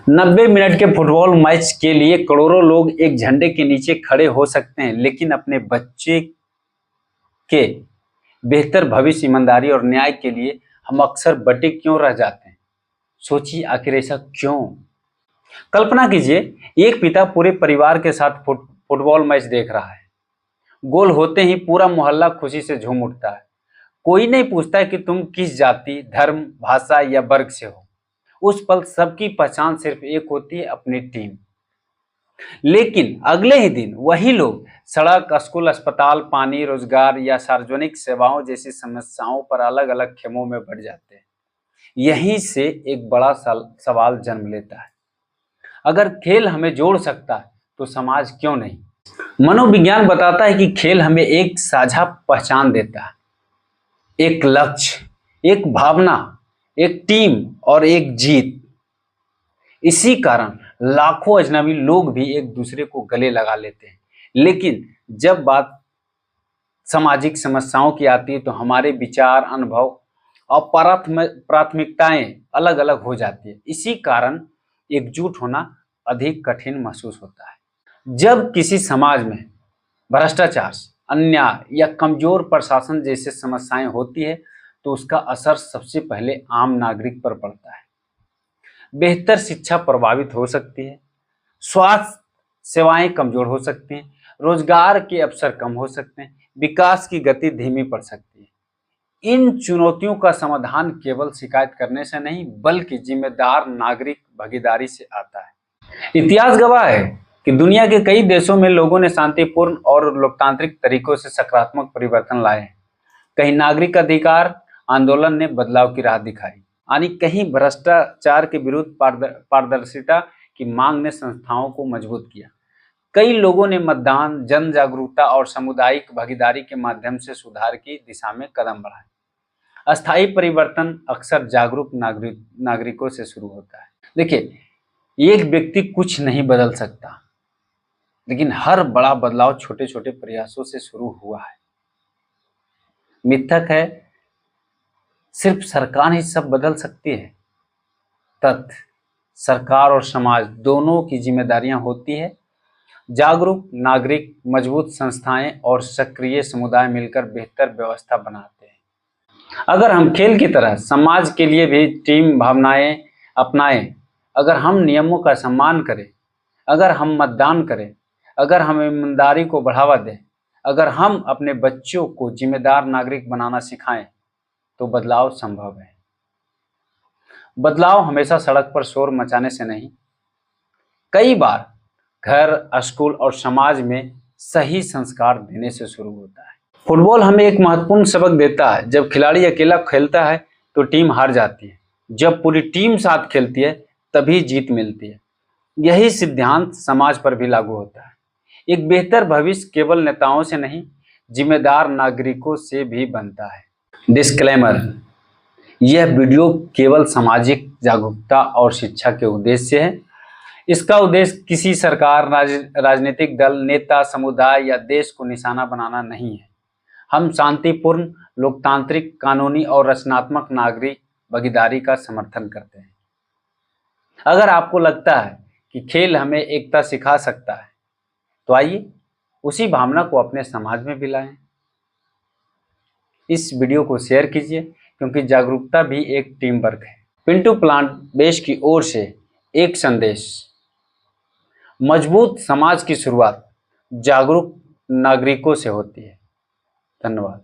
90 minute के football match के लिए करोड़ों लोग एक झंडे के नीचे खड़े हो सकते हैं, लेकिन अपने बच्चे के बेहतर भविष्य, ईमानदारी और न्याय के लिए हम अक्सर बंटे क्यों रह जाते हैं। सोचिए, आखिर ऐसा क्यों। कल्पना कीजिए, एक पिता पूरे परिवार के साथ फुटबॉल मैच देख रहा है। गोल होते ही पूरा मोहल्ला खुशी से झूम उठता है। कोई नहीं पूछता कि तुम किस जाति, धर्म, भाषा या वर्ग से हो। उस पल सबकी पहचान सिर्फ एक होती है, अपनी टीम। लेकिन अगले ही दिन वही लोग सड़क, स्कूल, अस्पताल, पानी, रोजगार या सार्वजनिक सेवाओं जैसी समस्याओं पर अलग अलग खेमों में बढ़ जाते हैं। यहीं से एक बड़ा सवाल जन्म लेता है, अगर खेल हमें जोड़ सकता है तो समाज क्यों नहीं। मनोविज्ञान बताता है कि खेल हमें एक साझा पहचान देता है, एक लक्ष्य, एक भावना, एक टीम और एक जीत। इसी कारण लाखों अजनबी लोग भी एक दूसरे को गले लगा लेते हैं, लेकिन जब बात सामाजिक समस्याओं की आती है तो हमारे विचार, अनुभव और प्राथमिकताएं अलग अलग हो जाती है। इसी कारण एकजुट होना अधिक कठिन महसूस होता है। जब किसी समाज में भ्रष्टाचार, अन्याय या कमजोर प्रशासन जैसे समस्याएं होती है तो उसका असर सबसे पहले आम नागरिक पर पड़ता है। बेहतर शिक्षा प्रभावित हो सकती है, स्वास्थ्य सेवाएं कमजोर हो सकती हैं, रोजगार के अवसर कम हो सकते हैं, विकास की गति धीमी पड़ सकती है। इन चुनौतियों का समाधान केवल शिकायत करने से नहीं, बल्कि जिम्मेदार नागरिक भागीदारी से आता है। इतिहास गवाह है कि दुनिया के कई देशों में लोगों ने शांतिपूर्ण और लोकतांत्रिक तरीकों से सकारात्मक परिवर्तन लाए हैं। कहीं नागरिक अधिकार आंदोलन ने बदलाव की राह दिखाई, यानी कहीं भ्रष्टाचार के विरुद्ध पारदर्शिता की मांग ने संस्थाओं को मजबूत किया। कई लोगों ने मतदान, जन जागरूकता और सामुदायिक भागीदारी के माध्यम से सुधार की दिशा में कदम बढ़ाए। अस्थायी परिवर्तन अक्सर जागरूक नागरिकों से शुरू होता है। देखिए, एक व्यक्ति कुछ नहीं बदल सकता, लेकिन हर बड़ा बदलाव छोटे छोटे प्रयासों से शुरू हुआ है। मिथक है सिर्फ सरकार ही सब बदल सकती है। तथ्य, सरकार और समाज दोनों की जिम्मेदारियां होती है। जागरूक नागरिक, मजबूत संस्थाएं और सक्रिय समुदाय मिलकर बेहतर व्यवस्था बनाते हैं। अगर हम खेल की तरह समाज के लिए भी टीम भावनाएं अपनाएं, अगर हम नियमों का सम्मान करें, अगर हम मतदान करें, अगर हम ईमानदारी को बढ़ावा दें, अगर हम अपने बच्चों को जिम्मेदार नागरिक बनाना सिखाएं, तो बदलाव संभव है। बदलाव हमेशा सड़क पर शोर मचाने से नहीं, कई बार घर, स्कूल और समाज में सही संस्कार देने से शुरू होता है। फुटबॉल हमें एक महत्वपूर्ण सबक देता है, जब खिलाड़ी अकेला खेलता है तो टीम हार जाती है, जब पूरी टीम साथ खेलती है तभी जीत मिलती है। यही सिद्धांत समाज पर भी लागू होता है। एक बेहतर भविष्य केवल नेताओं से नहीं, जिम्मेदार नागरिकों से भी बनता है। डिस्क्लेमर, यह वीडियो केवल सामाजिक जागरूकता और शिक्षा के उद्देश्य से है। इसका उद्देश्य किसी सरकार, राजनीतिक दल, नेता, समुदाय या देश को निशाना बनाना नहीं है। हम शांतिपूर्ण, लोकतांत्रिक, कानूनी और रचनात्मक नागरिक भागीदारी का समर्थन करते हैं। अगर आपको लगता है कि खेल हमें एकता सिखा सकता है, तो आइए उसी भावना को अपने समाज में भी लाएं। इस वीडियो को शेयर कीजिए, क्योंकि जागरूकता भी एक टीम वर्क है। पिंटू प्लांट बेस की ओर से एक संदेश, मजबूत समाज की शुरुआत जागरूक नागरिकों से होती है। धन्यवाद।